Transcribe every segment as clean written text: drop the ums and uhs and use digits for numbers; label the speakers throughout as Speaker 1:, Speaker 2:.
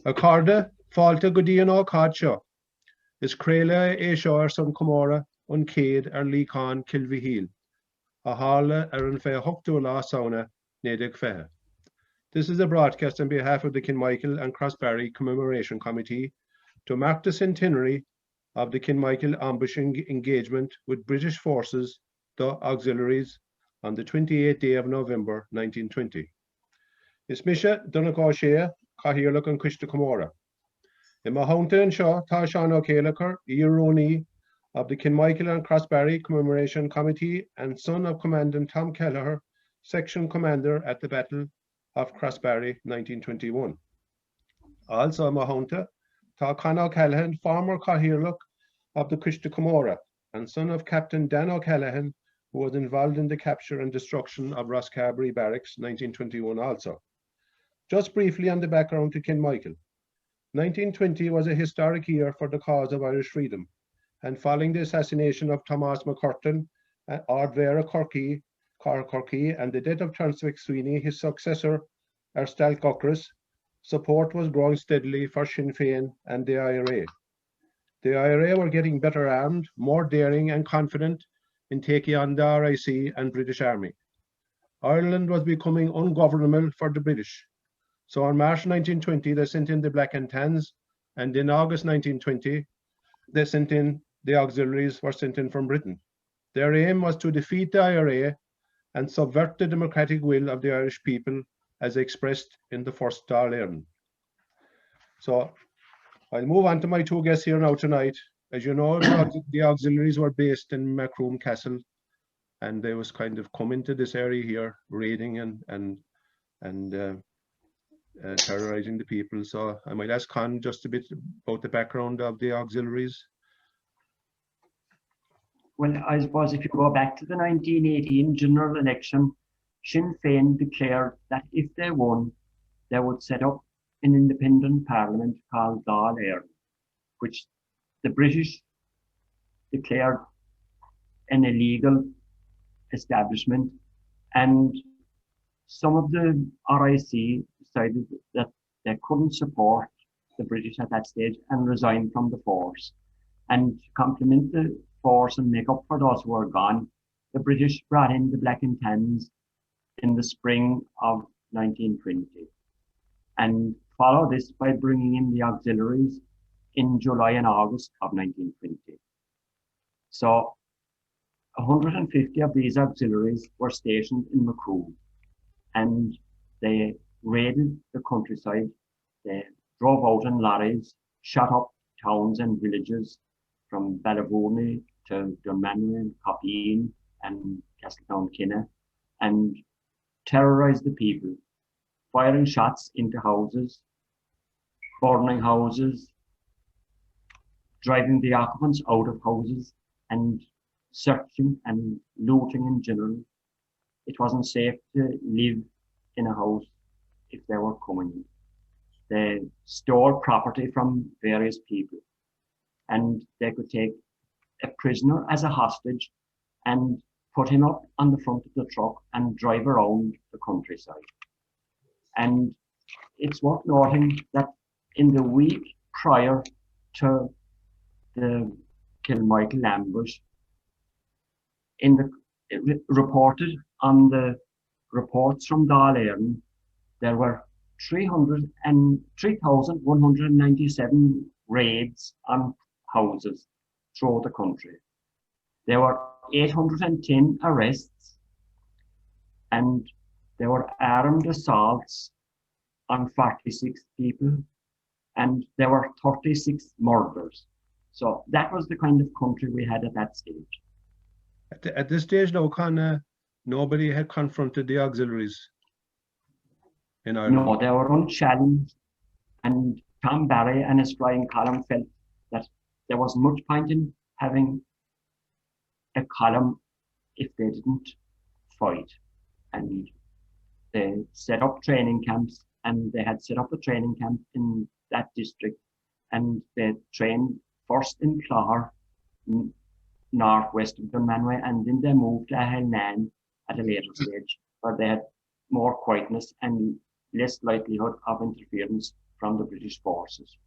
Speaker 1: Accorda, falta Gudian o Cadshaw, is Crela Aishar son Comóradh, on chéad Luíochán Chill Mhichíl, a Harla an Fe Hochtula Sauna, Nedig Fehe. This is a broadcast on behalf of the Kilmichael and Crossbarry Commemoration Committee to mark the centenary of the Kilmichael Ambush engagement with British forces, the auxiliaries, on the 28th day of November 1920. Is Misha Dunacashea, Kahirluk and Kushta Comóradh. In Mahonta and Shaw, Tashan O'Kalakar, Ironi of the Kilmichael and Crossbarry Commemoration Committee and son of Commandant Tom Kelleher, Section Commander at the Battle of Crossbarry 1921. Also Mahonta, Talk-comhrá O'Callaghan, former Cathaoirleach of the Cuiste Comóradh and son of Captain Dan O'Callaghan, who was involved in the capture and destruction of Rosscarbery Barracks 1921 also. Just briefly on the background to Kilmichael. 1920 was a historic year for the cause of Irish freedom, and following the assassination of Thomas McCurtain, Ard Vera Corky, and the death of Terence McSweeney, his successor, Erstal Cochras, support was growing steadily for Sinn Féin and the IRA. The IRA were getting better armed, more daring and confident in taking on the RIC and British Army. Ireland was becoming ungovernable for the British. So in March 1920, they sent in the Black and Tans, and in August 1920, they sent in the auxiliaries were sent in from Britain. Their aim was to defeat the IRA and subvert the democratic will of the Irish people as expressed in the First Dáil Éireann. So I'll move on to my two guests here now tonight. As you know, the auxiliaries were based in Macroom Castle, and they was kind of coming to this area here, raiding and terrorizing the people. So I might ask Con just a bit about the background of the auxiliaries.
Speaker 2: Well, I suppose if you go back to the 1918 general election, Sinn Féin declared that if they won, they would set up an independent parliament called Dáil Éireann, which the British declared an illegal establishment, and some of the RIC decided that they couldn't support the British at that stage and resigned from the force. And to complement the force and make up for those who were gone, the British brought in the Black and Tans in the spring of 1920, and follow this by bringing in the auxiliaries in July and August of 1920. So 150 of these auxiliaries were stationed in Macroom, and they raided the countryside. They drove out in lorries, shot up towns and villages from Ballavourney to Dunmanway, Bhliain and Castletownkinna, and terrorized the people, firing shots into houses, burning houses, driving the occupants out of houses, and searching and looting in general. It wasn't safe to live in a house if they were coming in. They stole property from various people, and they could take a prisoner as a hostage and put him up on the front of the truck and drive around the countryside. And it's worth noting that in the week prior to the Kilmichael Ambush, reported on the reports from Dáil Éireann, there were 3,197 raids on houses throughout the country. There were 810 arrests, and there were armed assaults on 46 people, and there were 36 murders. So that was the kind of country we had at that stage.
Speaker 1: At this stage, though, nobody had confronted the auxiliaries in Ireland.
Speaker 2: No, they were unchallenged, and Tom Barry and his flying column felt that there wasn't much point in having a column if they didn't fight. And they set up training camps, and they had set up a training camp in that district, and they trained first in Clogher, northwest of Dunmanway, and then they moved to Ahilnan at a later stage, where they had more quietness and less likelihood of interference from the British forces.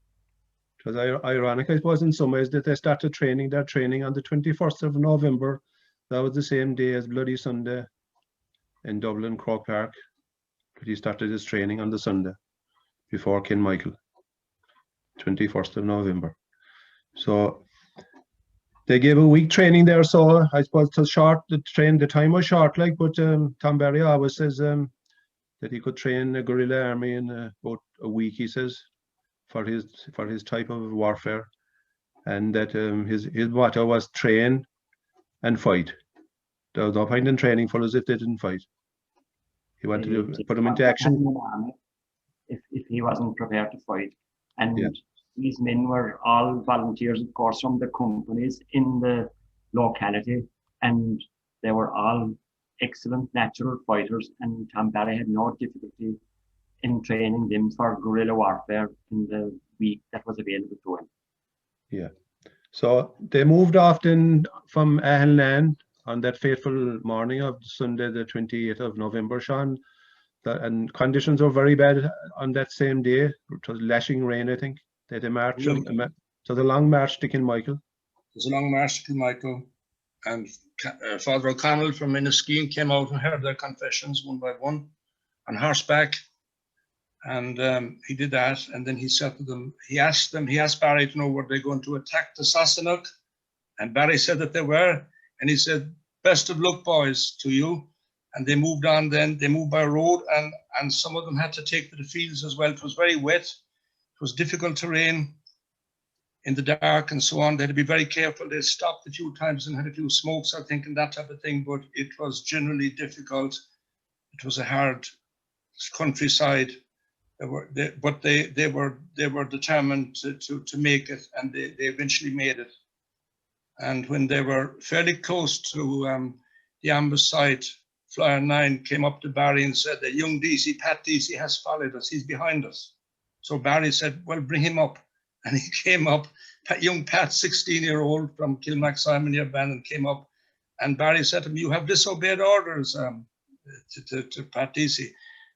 Speaker 1: It was ironic, I suppose, in some ways, that they started their training on the 21st of November. That was the same day as Bloody Sunday in Dublin, Croke Park. But he started his training on the Sunday before Kilmichael, 21st of November. So they gave a week training there, so I suppose it was short. The time was short, like, but Tom Barry always says that he could train a guerrilla army in about a week, he says, for his type of warfare, and that his motto was train and fight. There was no point in training fellows if they didn't fight. He wanted to put them into action.
Speaker 2: If he wasn't prepared to fight. And
Speaker 1: yeah.
Speaker 2: These men were all volunteers, of course, from the companies in the locality, and they were all excellent natural fighters, and Tom Barry had no difficulty in training them for guerrilla warfare in the week that was available to him.
Speaker 1: Yeah. So they moved off then from Ahilnan on that fateful morning of Sunday, the 28th of November, Sean. And conditions were very bad on that same day. It was lashing rain, I think. They had a march. So the long march to Kilmichael.
Speaker 3: It was a long march to Kilmichael. And Father O'Connell from Inniskeen came out and heard their confessions one by one on horseback. And he did that. And then he said to them, he asked Barry to know were they going to attack the Sassenach. And Barry said that they were. And he said, best of luck, boys, to you. And they moved on then. They moved by road, and some of them had to take to the fields as well. It was very wet. It was difficult terrain in the dark and so on. They had to be very careful. They stopped a few times and had a few smokes, I think, and that type of thing. But it was generally difficult. It was a hard countryside. They were determined to make it, and they eventually made it. And when they were fairly close to the ambush site, Flyer 9 came up to Barry and said that young DC, Pat DC, has followed us. He's behind us. So Barry said, well, bring him up. And he came up. Young Pat, 16-year-old from Kilmac Simon near Bannon, came up. And Barry said to him, you have disobeyed orders to Pat DC.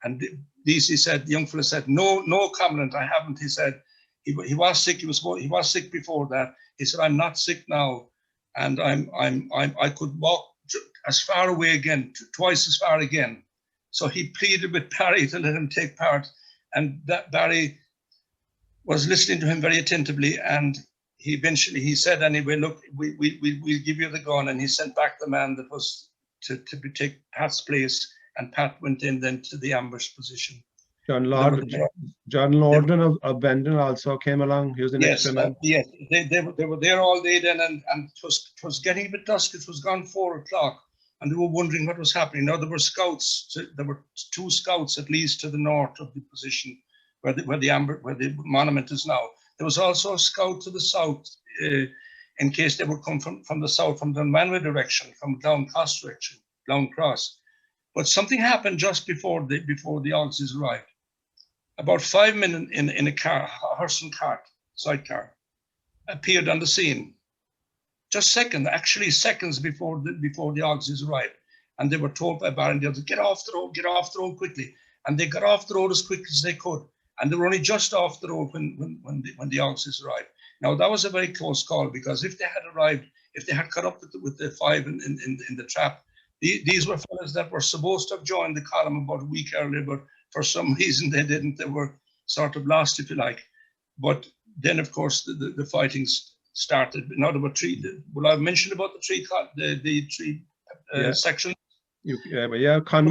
Speaker 3: And DC said, young fella said, no, Commandant, I haven't. He said, he was sick. He was sick before that. He said, I'm not sick now. And I could walk as far away again, twice as far again. So he pleaded with Barry to let him take part, and that Barry was listening to him very attentively. And he eventually said, anyway, look, we'll give you the gun. And he sent back the man that was to take Pat's place, and Pat went in then to the ambush position.
Speaker 1: John Lorden of Bendon also came along. He was the next man.
Speaker 3: Yes, they were there all day then, and it was getting a bit dusk. It was gone 4 o'clock, and they were wondering what was happening. Now there were scouts. There were 2 scouts at least to the north of the position where the monument is now. There was also a scout to the south in case they would come from the south, from the Manway direction, from Down Cross direction, Down Cross. But something happened just before the Ogses arrived. About 5 men in a car, a horse and cart, sidecar, appeared on the scene. Just seconds before the Ogses arrived. And they were told by Barry and the others, get off the road quickly. And they got off the road as quick as they could. And they were only just off the road when the Ogses arrived. Now that was a very close call, because if they had cut up with the 5 in the trap, these were fellas that were supposed to have joined the column about a week earlier, but for some reason they didn't. They were sort of lost, if you like. But then, of course, the fighting started. Now there were 3. Well, I've mentioned about the 3 sections.
Speaker 1: Con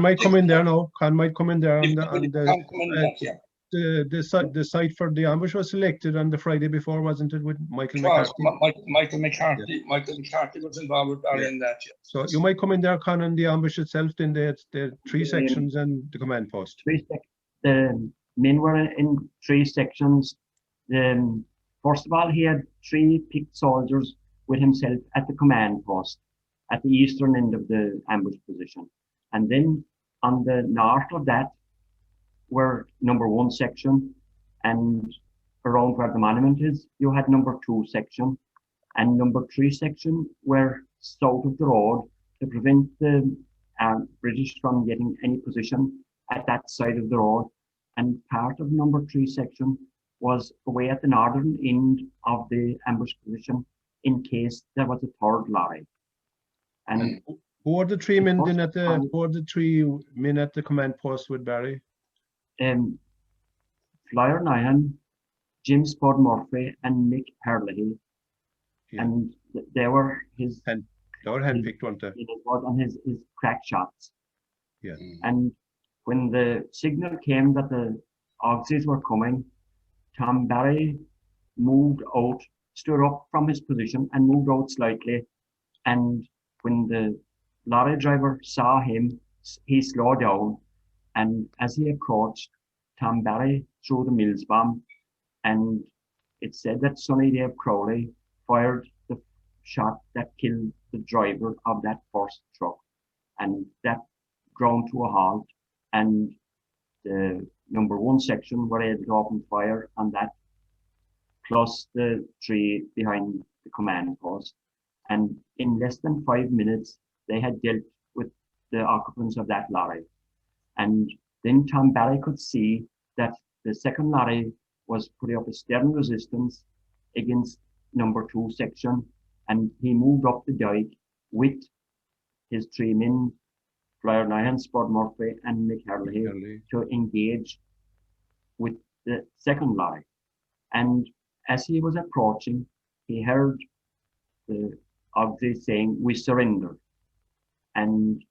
Speaker 1: might come in there now. Con might come in there. The site for the ambush was selected on the Friday before, wasn't it, with Michael McCarthy?
Speaker 3: Michael McCarthy. Yeah. Michael McCarthy was involved with Barry in that. Yeah.
Speaker 1: So you might come in there, Con, on the ambush itself. Then they had 3 sections and the command post.
Speaker 2: The men were in 3 sections. First of all, he had 3 picked soldiers with himself at the command post at the eastern end of the ambush position. And then on the north of that were number 1 section, and around where the monument is, you had number 2 section, and number 3 section were south of the road to prevent the British from getting any position at that side of the road. and part of number 3 section was away at the northern end of the ambush position in case there was a third lorry. And
Speaker 1: who are the 3 men then at the,
Speaker 2: time,
Speaker 1: who are the 3 men at the command post with Barry?
Speaker 2: Bhliain, Jim Spud Murphy, and Mick Hurley.
Speaker 1: Yeah.
Speaker 2: And they were his.
Speaker 1: And they were handpicked, weren't they?
Speaker 2: It was on his crack shots.
Speaker 1: Yeah.
Speaker 2: And when the signal came that the Auxies were coming, Tom Barry moved out, stood up from his position and moved out slightly. And when the lorry driver saw him, he slowed down. And as he approached, Tom Barry threw the Mills bomb. And it said that Sonny Dave Crowley fired the shot that killed the driver of that first truck. And that ground to a halt. And the number 1 section were able to open fire on that, plus the 3 behind the command post. And in less than 5 minutes, they had dealt with the occupants of that lorry. And then Tom Barry could see that the second lorry was putting up a stern resistance against number 2 section, and he moved up the dike with his 3 men, Bhliain, Spud Murphy, and Mick Hurley, to engage with the second lorry. And as he was approaching, he heard the Auxies saying, "We surrender." And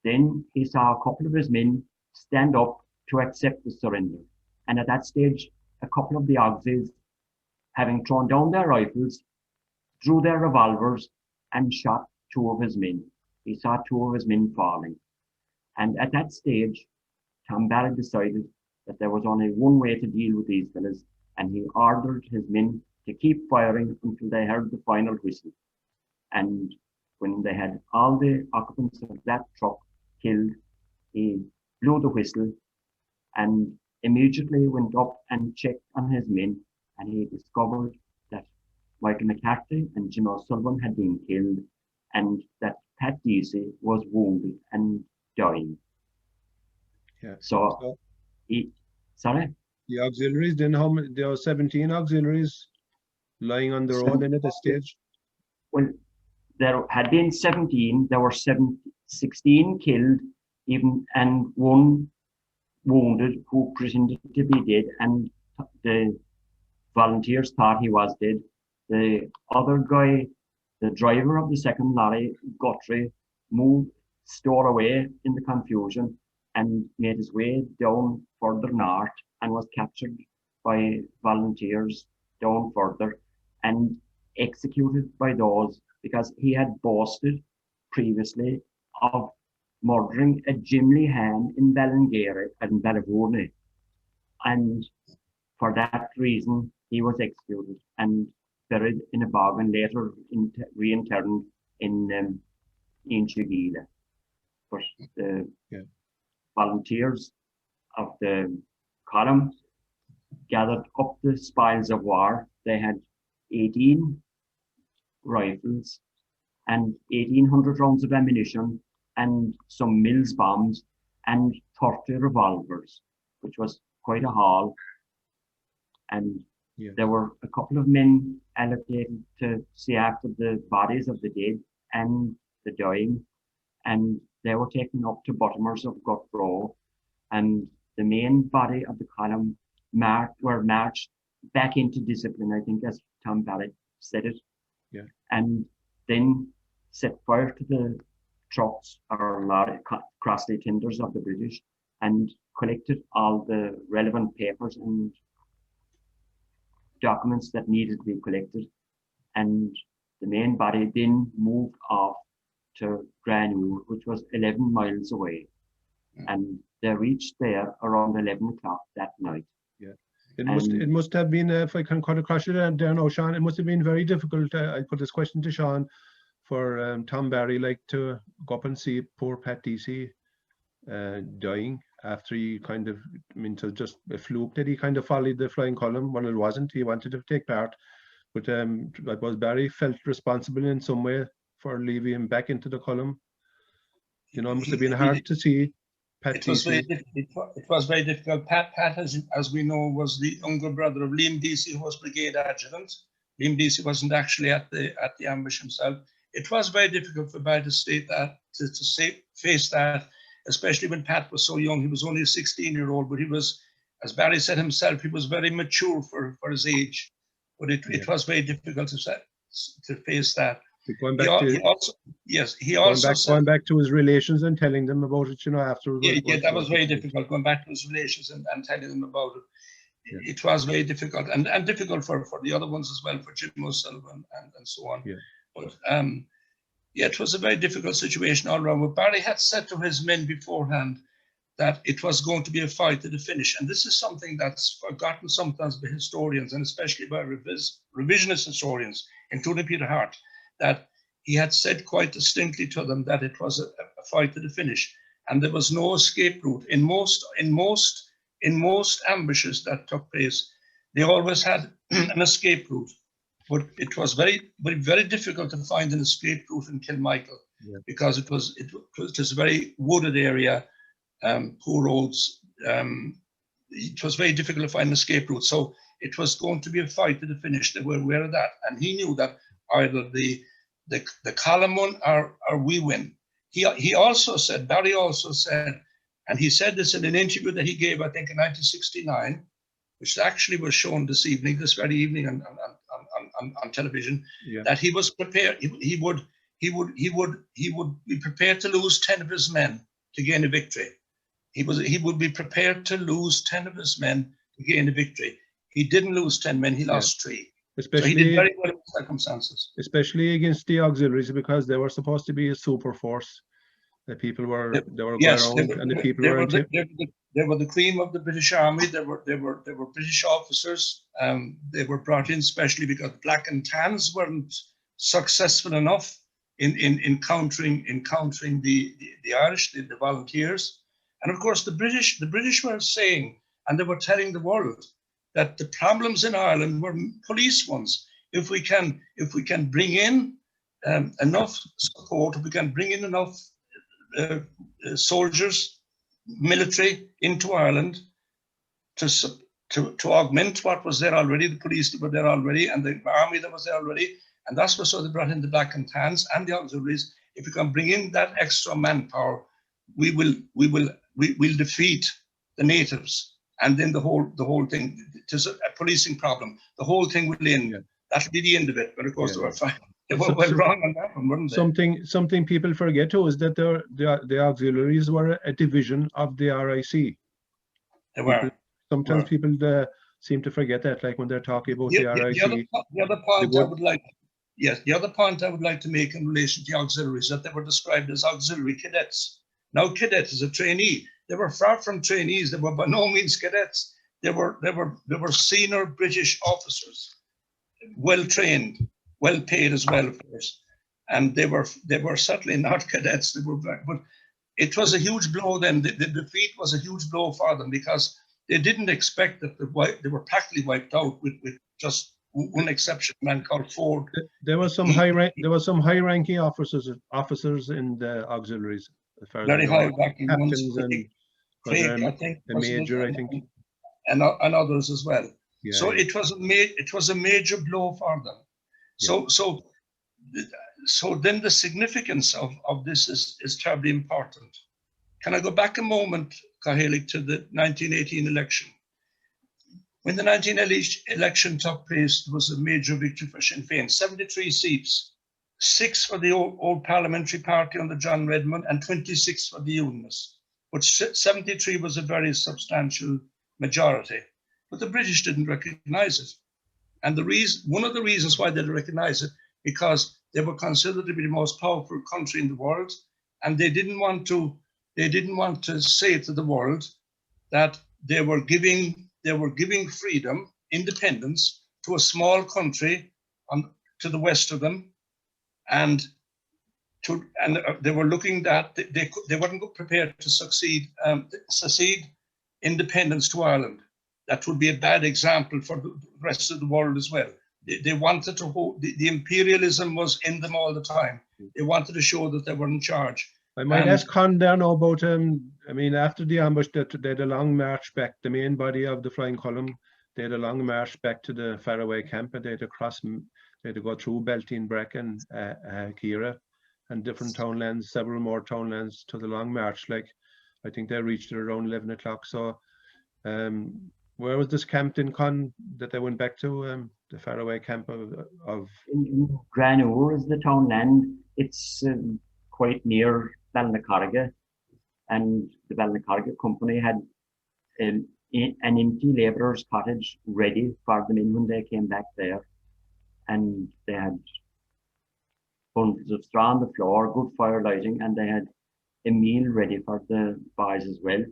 Speaker 2: then he saw a couple of his men stand up to accept the surrender. And at that stage, a couple of the Auxies, having thrown down their rifles, drew their revolvers and shot 2 of his men. He saw 2 of his men falling. And at that stage, Tom Barry decided that there was only one way to deal with these fellas, and he ordered his men to keep firing until they heard the final whistle. And when they had all the occupants of that truck killed, he blew the whistle and immediately went up and checked on his men, and he discovered that Michael McCarthy and Jim O'Sullivan had been killed, and that Pat Deasy was wounded and dying.
Speaker 1: Yeah.
Speaker 2: So he, sorry?
Speaker 1: The auxiliaries, then how many? There were 17 auxiliaries lying on the road then at this stage?
Speaker 2: Well, there had been 17, there were 16 killed, even, and 1 wounded who pretended to be dead, and the volunteers thought he was dead. The other guy, the driver of the second lorry, Guthrie, stole away in the confusion and made his way down further north and was captured by volunteers down further and executed by those because he had boasted previously of murdering a Jim Lehan in Ballingeary and Ballyvourney. And for that reason, he was executed and buried in a bog and later reinterred in Inchigeela. But the volunteers of the column gathered up the spoils of war. They had 18 rifles and 1,800 rounds of ammunition and some Mills bombs and 30 revolvers, which was quite a haul. And there were a couple of men allocated to see after the bodies of the dead and the dying, and they were taken up to Buttermers of Gutbrow, and the main body of the column were marched back into discipline, I think, as Tom Barry said it, and then set fire to the trucks or Crossley tenders of the British and collected all the relevant papers and documents that needed to be collected. And the main body then moved off to Granure, which was 11 miles away. And they reached there around 11 o'clock that night.
Speaker 1: Yeah, it must have been, if I can cut across you there now, Sean, it must have been very difficult. I put this question to Sean for Tom Barry, like to go up and see poor Pat Deasy dying after he kind of, I mean, to just a fluke that he kind of followed the flying column when it wasn't. He wanted to take part, but I suppose Barry felt responsible in some way for leaving him back into the column. You know, it must have been hard to see.
Speaker 3: It was very difficult. Pat, as we know, was the younger brother of Liam Deasy, who was brigade adjutant. Liam Deasy wasn't actually at the ambush himself. It was very difficult for Barry to state that, to face that, especially when Pat was so young. He was only a 16-year-old, but he was, as Barry said himself, he was very mature for his age. But it was very difficult to face that.
Speaker 1: Going back to his relations and telling them about it, you know, afterwards.
Speaker 3: Yeah, that was very difficult, going back to his relations and telling them about it. Yeah. It was very difficult, and difficult for the other ones as well, for Jim O'Sullivan and so on.
Speaker 1: Yeah.
Speaker 3: But yeah, it was a very difficult situation all around. But Barry had said to his men beforehand that it was going to be a fight to the finish. And this is something that's forgotten sometimes by historians, and especially by revisionist historians, including Peter Hart, that he had said quite distinctly to them that it was a fight to the finish, and there was no escape route. In most ambushes that took place, they always had an escape route, but it was very difficult to find an escape route in Kilmichael, because it was a very wooded area, poor roads. It was very difficult to find an escape route, so it was going to be a fight to the finish. They were aware of that, and he knew that either the column won or we win. He also said, Barry also said, and he said this in an interview that he gave, I think, in 1969, which actually was shown this very evening on television, that he was prepared. He would be prepared to lose 10 of his men to gain a victory. He would be prepared to lose 10 of his men to gain a victory. He didn't lose 10 men. He lost 3.
Speaker 1: Especially,
Speaker 3: so he did very well in the circumstances.
Speaker 1: Especially against the auxiliaries, because they were supposed to be a super force. The people were They were
Speaker 3: the cream of the British Army. They were British officers. They were brought in specially because Black and Tans weren't successful enough in countering the Irish, the volunteers. And of course the British were saying, and they were telling the world, that the problems in Ireland were police ones. If we can bring in enough support, if we can bring in enough soldiers, military into Ireland to augment what was there already, the police that were there already, and the army that was there already, and that's what so they brought in the Black and Tans and the auxiliaries. If we can bring in that extra manpower, we will defeat the natives. And then the whole thing, it is a policing problem. The whole thing will end. That'll be the end of it. But of course, they were fine. They were well wrong on that one, weren't they?
Speaker 1: Something people forget too is that the auxiliaries were a division of the RIC.
Speaker 3: They were.
Speaker 1: Sometimes people seem to forget that, like when they're talking about the RIC.
Speaker 3: The other point I would like to make in relation to the auxiliaries, that they were described as auxiliary cadets. Now, cadet is a trainee. They were far from trainees. They were by no means cadets. They were senior British officers, well trained, well paid as well, of course. And they were certainly not cadets. But it was a huge blow. Then the defeat was a huge blow for them, because they didn't expect that they were practically wiped out with just one exception, a man called Ford.
Speaker 1: There was some high-ranking officers in the auxiliaries.
Speaker 3: Very high-ranking ones.
Speaker 1: Craig, I think, the major, I think,
Speaker 3: and others as well.
Speaker 1: Yeah,
Speaker 3: so it was a major blow for them. So then the significance of this is terribly important. Can I go back a moment, Cahalig, to the 1918 election? When the 1918 election took place, there was a major victory for Sinn Féin. 73 seats, 6 for the old parliamentary party under John Redmond, and 26 for the Unionists. But 73 was a very substantial majority. But the British didn't recognize it. And one of the reasons why they didn't recognize it, because they were considered to be the most powerful country in the world, and they didn't want to say to the world that they were giving freedom, independence, to a small country to the west of them, and they were looking that they weren't prepared to secede independence to Ireland. That would be a bad example for the rest of the world as well. They wanted to hold, the imperialism was in them all the time. They wanted to show that they were in charge.
Speaker 1: I might ask Con there now about, I mean, after the ambush, they had a long march back, the main body of the flying column, they had a long march back to the faraway camp, and they had to cross, they had to go through Bhliain, Brecon, Kira, and different townlands, several more townlands to the long march. Like, I think they reached it around 11 o'clock. So, where was this camped in, Con, that they went back to, the faraway camp of...
Speaker 2: In Granure is the townland. It's quite near Bhliain, and the Bhliain company had an empty labourer's cottage ready for them in when they came back there, and they had bundles of straw on the floor, good fire lighting, and they had a meal ready for the boys as well.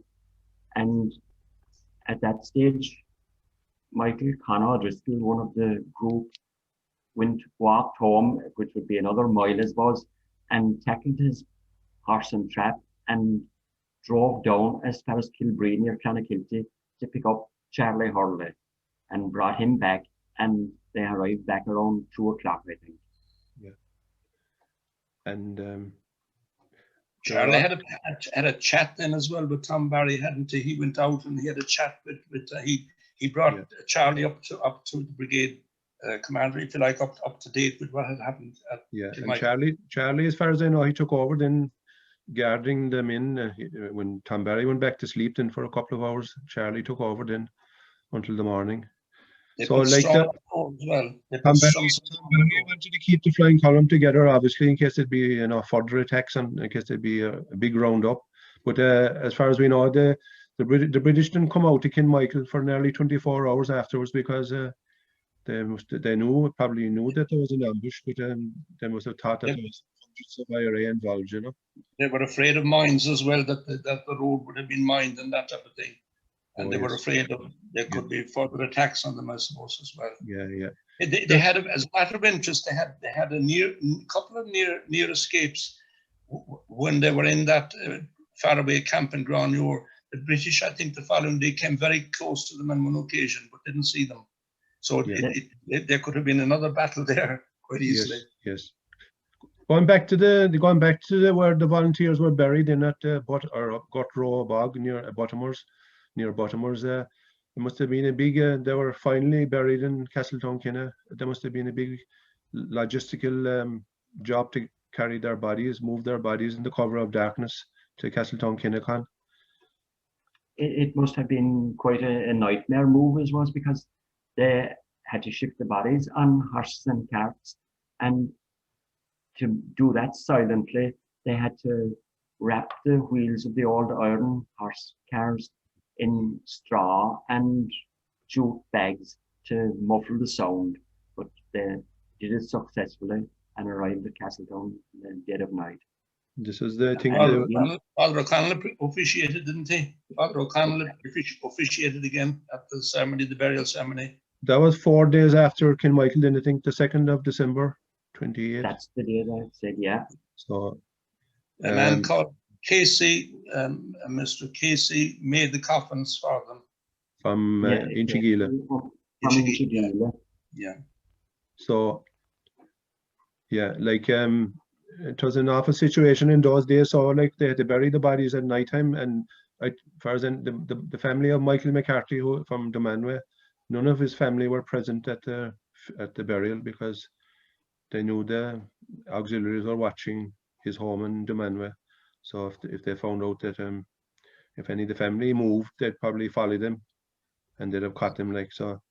Speaker 2: And at that stage, Michael O'Driscoll, one of the group, walked home, which would be another mile, I suppose, and tackled his horse and trap and drove down as far as Kilbreen near Clonakilty to pick up Charlie Hurley and brought him back, and they arrived back around 2 o'clock, I think.
Speaker 1: Yeah. And
Speaker 3: Charlie had a chat then as well with Tom Barry, hadn't he? He went out and he had a chat with he brought Charlie up to the brigade commander, if you like, up to date with what had happened.
Speaker 1: And Charlie, as far as I know, he took over then, guarding them in when Tom Barry went back to sleep. Then for a couple of hours, Charlie took over then until the morning. So like that, Tom Barry wanted to keep the flying column together, obviously, in case there'd be further attacks and in case there'd be a big roundup. But as far as we know, the British didn't come out to Kilmichael for nearly 24 hours afterwards, because they probably knew that there was an ambush, but they must have thought that there was hundreds of IRA involved, you know.
Speaker 3: They were afraid of mines as well, that the road would have been mined and that type of thing. And they were afraid of there could be further attacks on them, I suppose, as well.
Speaker 1: Yeah.
Speaker 3: They had, as a matter of interest, they had a couple of near escapes when they were in that faraway camp in Granure. The British, I think, the following day came very close to them on one occasion, but didn't see them. So there could have been another battle there quite easily.
Speaker 1: Yes. Going back to where the volunteers were buried in at Gutrow Bog near Bottomers. There must have been a big. They were finally buried in Castletownkinna. There must have been a big logistical job to carry their bodies, move their bodies in the cover of darkness to Castletownkinna. Con.
Speaker 2: It must have been quite a nightmare move, as was, because they had to shift the bodies on horses and carts, and to do that silently, they had to wrap the wheels of the old iron horse cars in straw and jute bags to muffle the sound, but they did it successfully and arrived at Castletown in the dead of night.
Speaker 1: This is the thing.
Speaker 3: Father O'Connell officiated, didn't he? Father O'Connell officiated again at the ceremony, the burial ceremony.
Speaker 1: That was 4 days after Kilmichael, then I think the 2nd of December, 28.
Speaker 2: That's the day that I said, yeah.
Speaker 1: So
Speaker 3: a man called Casey, Mr. Casey, made the coffins for them.
Speaker 1: From Inchigeela.
Speaker 3: Yeah.
Speaker 1: So, yeah, like it was an awful situation in those days. So, like, they had to bury the bodies at night time, and as far as the family of Michael McCarthy, who from Dumanway, none of his family were present at the burial, because they knew the auxiliaries were watching his home in Dumanway. So if they found out that if any of the family moved, they'd probably follow them, and they'd have caught them. Like, so,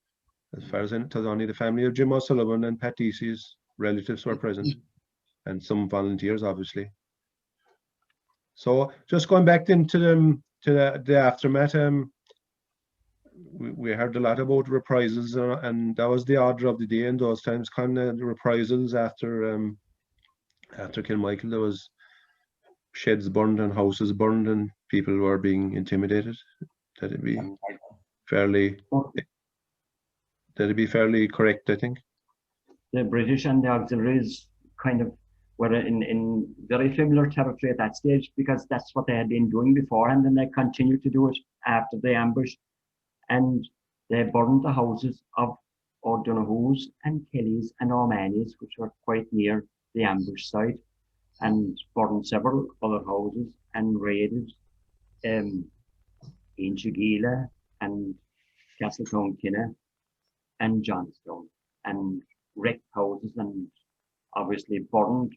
Speaker 1: as far as it was, only the family of Jim O'Sullivan and Pat Deasy's relatives were present, and some volunteers, obviously. So just going back into the aftermath, we heard a lot about reprisals, and that was the order of the day in those times. Kind of the reprisals after Kilmichael, there was sheds burned and houses burned, and people were being intimidated. That'd be fairly correct, I think.
Speaker 2: The British and the auxiliaries kind of were in very familiar territory at that stage, because that's what they had been doing before, and then they continued to do it after the ambush. And they burned the houses of O'Donoghue's and Kelly's and O'Mahony's, which were quite near the ambush site. and burned several other houses and raided Inchigila and Castletonkinna and Johnstone, and wrecked houses and obviously burned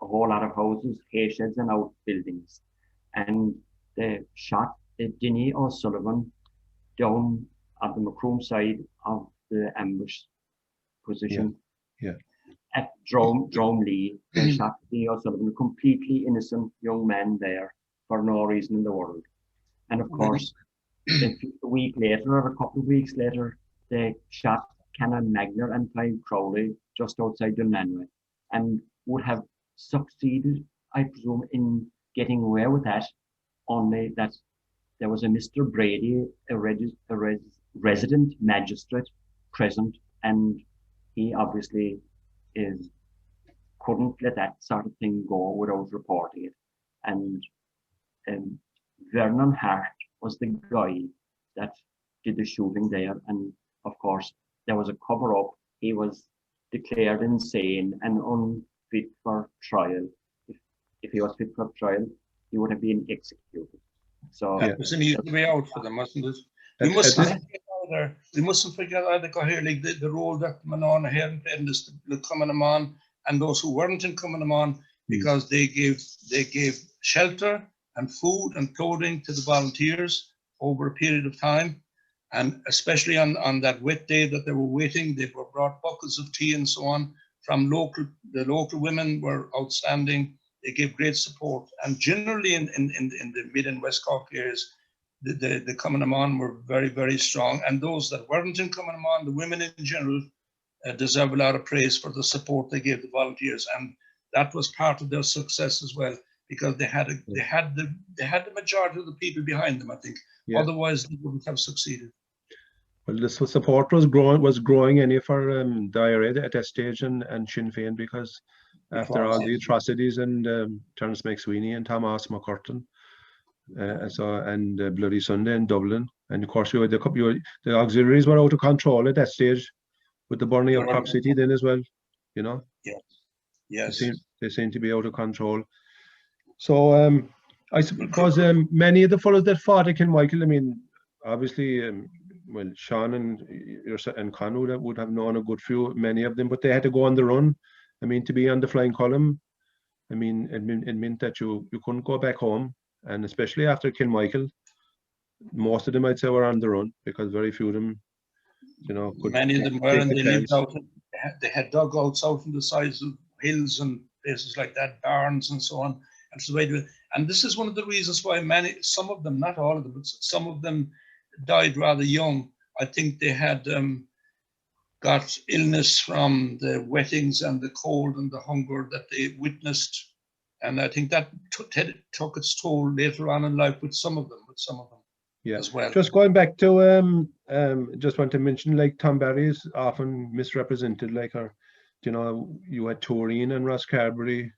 Speaker 2: a whole lot of houses, hay sheds and outbuildings. And they shot Dinny O'Sullivan down at the Macroom side of the ambush position. At Dromley, they shot Dinny O'Sullivan, a completely innocent young man there for no reason in the world. And of course, a week later, or a couple of weeks later, they shot Canon Magner and Clive Crowley just outside Dunmanway, and would have succeeded, I presume, in getting away with that, only that there was a Mr. Brady, a resident magistrate, present, and he obviously couldn't let that sort of thing go without reporting it. And Vernon Hart was the guy that did the shooting there, and of course there was a cover-up. He was declared insane and unfit for trial. If he was fit for trial, he would have been executed. So
Speaker 3: that was an easy way out for them, wasn't it? We mustn't forget either Coherlig, the role that Manana had in this, the Commoradh and those who weren't in Commoradh, because they gave shelter and food and clothing to the volunteers over a period of time. And especially on that wet day that they were waiting, they were brought buckets of tea and so on from the local women were outstanding. They gave great support. And generally in the mid and west Cork areas, the Commoradh were very, very strong. And those that weren't in Commoradh, the women in general, deserve a lot of praise for the support they gave the volunteers. And that was part of their success as well, because they had the majority of the people behind them, I think. Yeah. Otherwise, they wouldn't have succeeded.
Speaker 1: Well, the support was growing any for the IRA at that stage and Sinn Féin, because after all the atrocities and Terence McSweeney and Thomas McCurtain, and Bloody Sunday in Dublin, and of course the auxiliaries were out of control at that stage with the burning of Cork City then as well, you know.
Speaker 3: Yes.
Speaker 1: They seem to be out of control. So I suppose many of the fellows that fought at Kilmichael, I mean, obviously, well, Sean and Conor would have known a good few, many of them, but they had to go on the run. I mean, to be on the flying column, I mean, it meant that you couldn't go back home, and especially after Kilmichael, most of them, I'd say, were on the run, because very few of them, you know, could.
Speaker 3: Many of them were, and they lived out. They had dugouts out on the sides of hills and places like that, barns and so on. And so and this is one of the reasons why some of them, not all of them, but some of them died rather young. I think they had got illness from the wettings and the cold and the hunger that they witnessed, and I think that took its toll later on in life with some of them. Yeah. As well.
Speaker 1: Just going back to just want to mention, like, Tom Barry is often misrepresented, like, you know, you had Turin and Rosscarbery.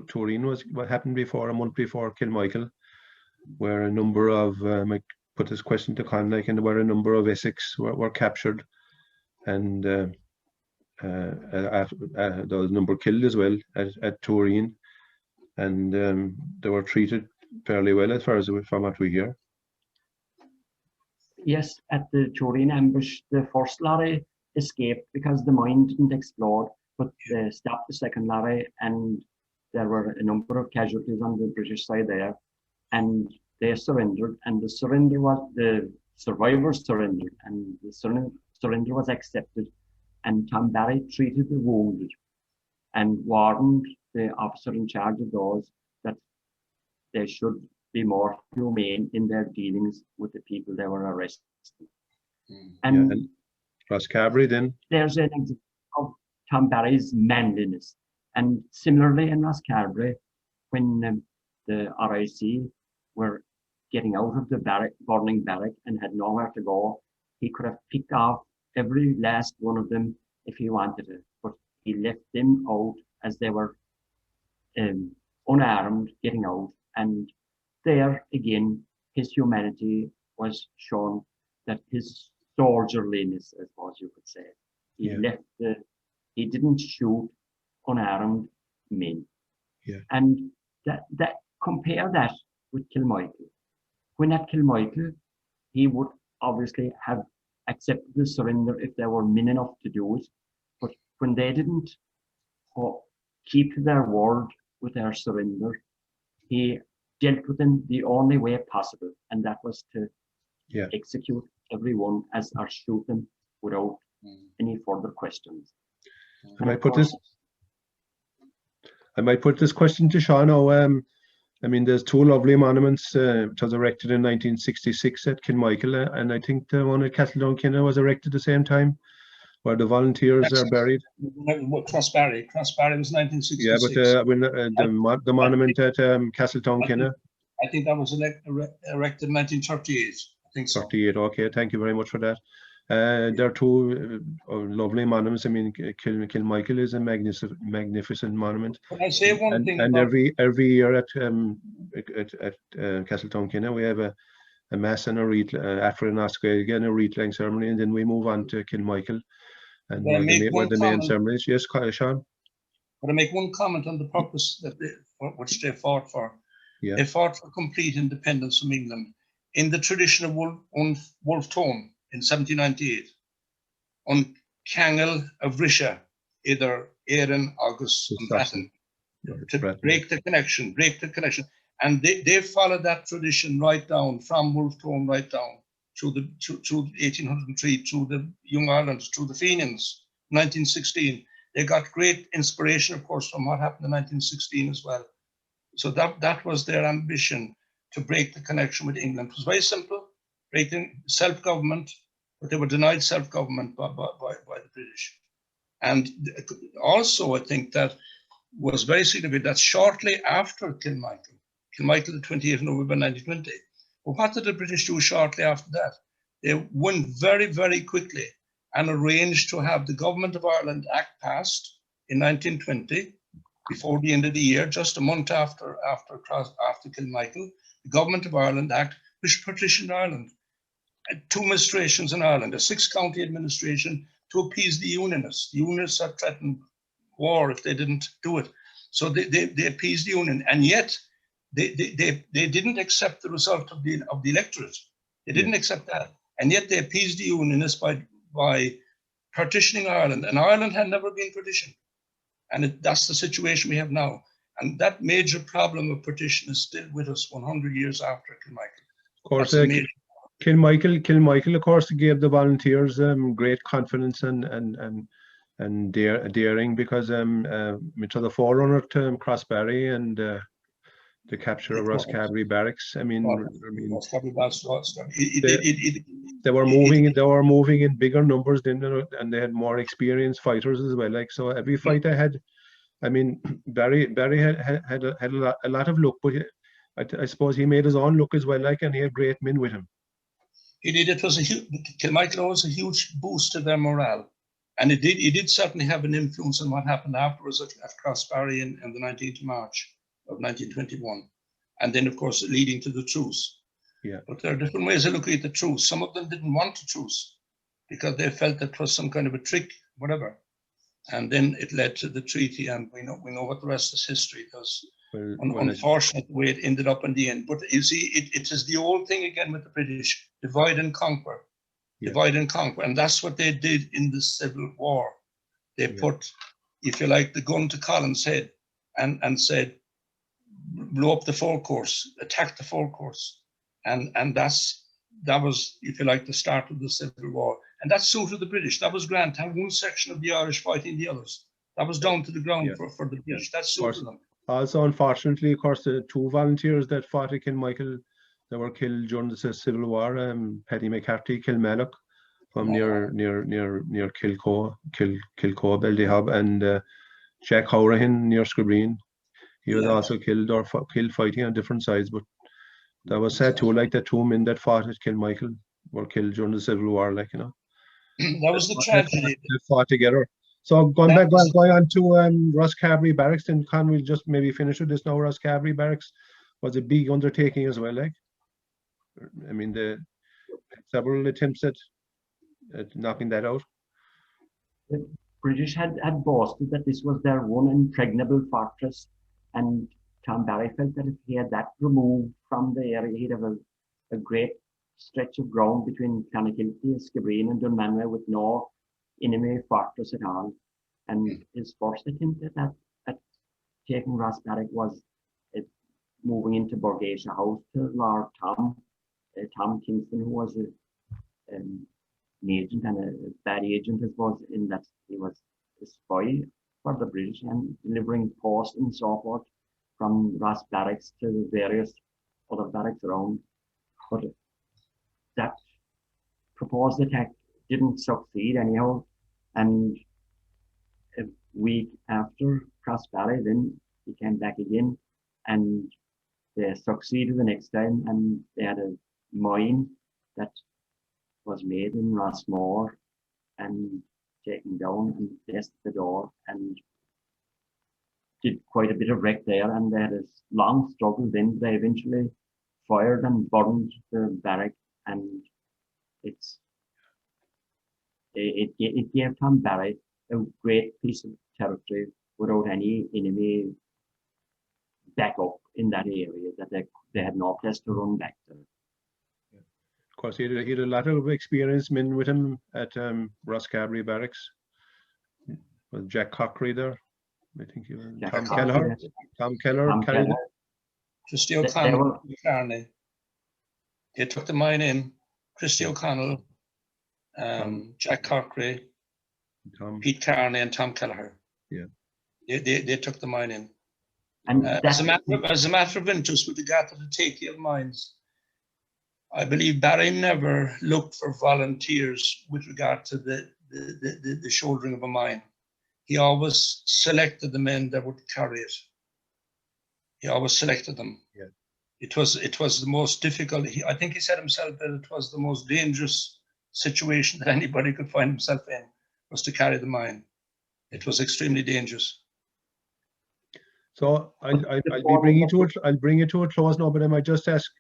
Speaker 1: Turin was what happened a month before Kilmichael, where a number of, I put this question to Conlake, and where a number of Essex were captured, and there was a number killed as well at Turin, and they were treated fairly well, as far as from what we hear.
Speaker 2: Yes, at the Turin ambush, the first lorry escaped because the mine didn't explode, but they stopped the second lorry, and there were a number of casualties on the British side there, and they surrendered, and the survivors surrendered, and the surrender was accepted, and Tom Barry treated the wounded and warned the officer in charge of those that they should be more humane in their dealings with the people they were arresting. And
Speaker 1: Rosscarbery then?
Speaker 2: There's an example of Tom Barry's manliness. And similarly in Rosscarbery, when the RIC were getting out of the burning barrack and had nowhere to go, he could have picked off every last one of them if he wanted to, but he left them out as they were unarmed, getting out. And there again, his humanity was shown, that his soldierliness, I suppose you could say. He didn't shoot unarmed men. And that compare that with Kilmichael. When at Kilmichael, he would obviously have accepted the surrender if they were men enough to do it. But when they didn't keep their word with their surrender, he dealt with them the only way possible, and that was to execute everyone as or shoot them without any further questions.
Speaker 1: I might put this question to Sean now. I mean, there's two lovely monuments. It was erected in 1966 at Kilmichael, and I think the one at Castledownkinna was erected at the same time, where the volunteers are buried.
Speaker 3: Crossbarry was 1966.
Speaker 1: Yeah, but the monument at Castledownkinna.
Speaker 3: I think that was erected in 1938. I think so.
Speaker 1: 38. Okay, thank you very much for that. There are two lovely monuments. I mean, Kilmichael is a magnificent monument.
Speaker 3: Can I say one thing?
Speaker 1: And every year at Castledownkinna, we have a mass and a wreath after an Oscar, a wreath-laying ceremony, and then we move on to Kilmichael, and where the main ceremony is. Yes, Sean.
Speaker 3: But I make one comment on the purpose that which they fought for. Yeah. They fought for complete independence from England in the tradition of Wolfe Tone in 1798. On Kangel of Risha, either Aaron, August, and Bratton, to break the connection. And they followed that tradition right down from Wolfe Tone right down through 1803, through the Young Ireland, through the Fenians, 1916. They got great inspiration, of course, from what happened in 1916 as well. So that was their ambition, to break the connection with England. It was very simple, breaking self-government, but they were denied self-government by the British. And also, I think that was very significant that shortly after Kilmichael, the 28th of November 1920, well, what did the British do shortly after that? They went very, very quickly and arranged to have the Government of Ireland Act passed in 1920, before the end of the year, just a month after Kilmichael, the Government of Ireland Act, which partitioned Ireland. 2 administrations in Ireland, a 6-county administration to appease the Unionists. The Unionists had threatened war if they didn't do it. So they appeased the Union, and yet they didn't accept the result of the electorate. They didn't accept that, and yet they appeased the Unionists by partitioning Ireland, and Ireland had never been partitioned. And that's the situation we have now. And that major problem of partition is still with us 100 years after Kilmichael.
Speaker 1: Of course, Kilmichael, of course, gave the volunteers great confidence and daring, because to the forerunner to Crossbarry and the capture of Rosscavalry Barracks. I mean, they were moving in bigger numbers then, and they had more experienced fighters as well. Like, so every fight they had, I mean, Barry had a lot of luck, but I suppose he made his own luck as well. Like, and he had great men with him.
Speaker 3: He did. It was Kilmichael was a huge boost to their morale, and it did certainly have an influence on what happened afterwards at Crossbarry in the 19th of March of 1921, and then of course leading to the truce.
Speaker 1: Yeah.
Speaker 3: But there are different ways of looking at the truce. Some of them didn't want a truce because they felt that it was some kind of a trick, whatever. And then it led to the treaty, and we know what the rest is history. Because unfortunately, the way it ended up in the end. But you see, it is the old thing again with the British: divide and conquer, divide and conquer, and that's what they did in the Civil War. They put, if you like, the gun to Colin's head, and said, blow up the forecourts, attack the forecourts, and that was, if you like, the start of the Civil War. And that suited the British. That was grand to have one section of the Irish fighting the others. That was down to the ground for the British. That suited them.
Speaker 1: Also, unfortunately, of course, the 2 volunteers that fought at Kilmichael, they were killed during the Civil War. Paddy McCarthy, Kilmallock, from near Kilcoe, Beldihab, and Jack Howrahan near Scribreen. He was also killed fighting on different sides. But that was sad too. Like, the 2 men that fought at Kilmichael were killed during the Civil War. Like, you know.
Speaker 3: That was the tragedy.
Speaker 1: They fought together. So going on to Rosscavalry Barracks, and can we just maybe finish with this now? Rosscavalry Barracks was a big undertaking as well. Like, I mean, the several attempts at knocking that out.
Speaker 2: The British had boasted that this was their one impregnable fortress, And Tom Barry felt that if he had that removed from the area, he'd have a great stretch of ground between Clonakilty, Skibbereen and Dunmanway with no enemy fortress at all. And his first attempt at that, at taking Rossbarrock, was moving into Borghesa House to Lord Tom Kingston, who was an agent and a bad agent, as was, in that he was a spy for the British and delivering post and so forth from Ross Barracks to the various other barracks around. But that proposed attack didn't succeed anyhow, and a week after Crossbarry, then he came back again, and they succeeded the next time, and they had a mine that was made in Rossmore and taken down and placed the door, and did quite a bit of wreck there, and they had a long struggle. Then they eventually fired and burned the barrack, and it gave Tom Barry a great piece of territory without any enemy backup in that area, that they had no place to run back to.
Speaker 1: Of course, he had a lot of experienced men with him at Rosscarbery Barracks. With Jack Cochrá there, I think he was. Tom Kelleher. Tom Kelleher carried it.
Speaker 3: Christy O'Connell, Carney. They took the mine in. Christy O'Connell, Jack Cochrá, Pete Carney, and Tom Kelleher.
Speaker 1: Yeah,
Speaker 3: they took the mine in.
Speaker 2: And
Speaker 3: as a matter of interest, with regard to the taking of mines, I believe Barry never looked for volunteers with regard to the shouldering of a mine. He always selected the men that would carry it. He always selected them.
Speaker 1: Yeah.
Speaker 3: It was the most difficult. I think he said himself that it was the most dangerous situation that anybody could find himself in, was to carry the mine. It was extremely dangerous.
Speaker 1: So I'll bring it to a close now, but I might just ask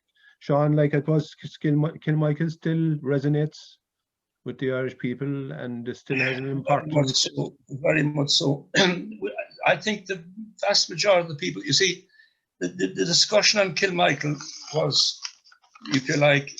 Speaker 1: Sean, like, it was Kilmichael still resonates with the Irish people, and it still has an importance.
Speaker 3: Very much so. I think the vast majority of the people, you see, the discussion on Kilmichael was, if you like,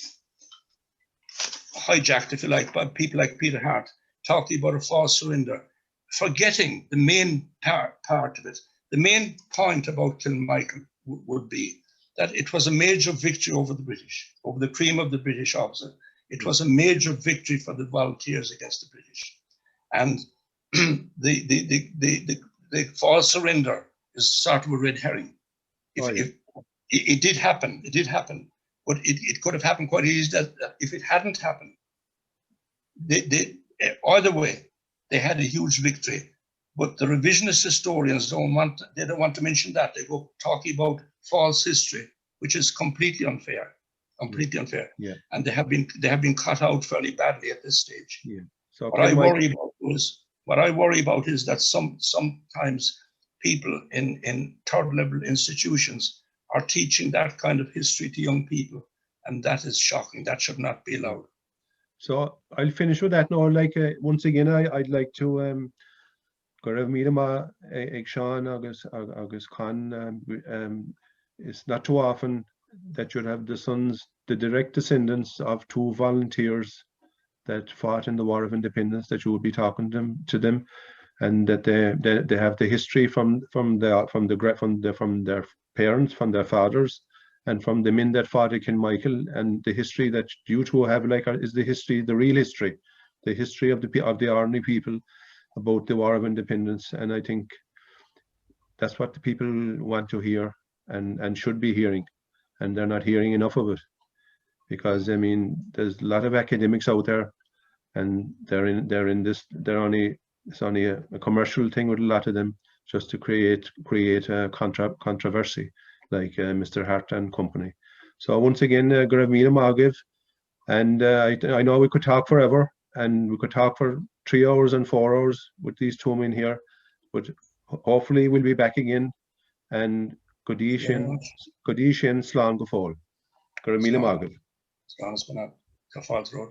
Speaker 3: hijacked, if you like, by people like Peter Hart, talking about a false surrender, forgetting the main part of it. The main point about Kilmichael would be that it was a major victory over the British, over the cream of the British officer. It was a major victory for the volunteers against the British. And the false surrender is sort of a red herring. It did happen, but it could have happened quite easily. That if it hadn't happened, either way, they had a huge victory. But the revisionist historians don't want to mention that. They go talking about false history, which is completely unfair.
Speaker 1: Yeah.
Speaker 3: And they have been cut out fairly badly at this stage.
Speaker 1: Yeah. So
Speaker 3: what I worry about is that sometimes people in third level institutions are teaching that kind of history to young people, and that is shocking. That should not be allowed.
Speaker 1: So I'll finish with that now. Like, once again, I'd like to go raibh míle ag Sean agus Con. It's not too often that you'd have the direct descendants of two volunteers that fought in the War of Independence, that you would be talking to them, and that they have the history from their parents, from their fathers, and from the men that fought at Kilmichael, and the history that you two have, like, is the history, the real history, the history of the ordinary people about the War of Independence. And I think that's what the people want to hear and should be hearing, and they're not hearing enough of it, because I mean, there's a lot of academics out there, and it's only a commercial thing with a lot of them, just to create a controversy, like Mr. Hart and company. So once again, go raibh míle mágaibh, and I know we could talk forever, and we could talk for 3 hours and 4 hours with these two men here, but hopefully we'll be back again. And Godishin, Slán go fóill. Go raibh míle mágaibh.
Speaker 3: Slán go fáill.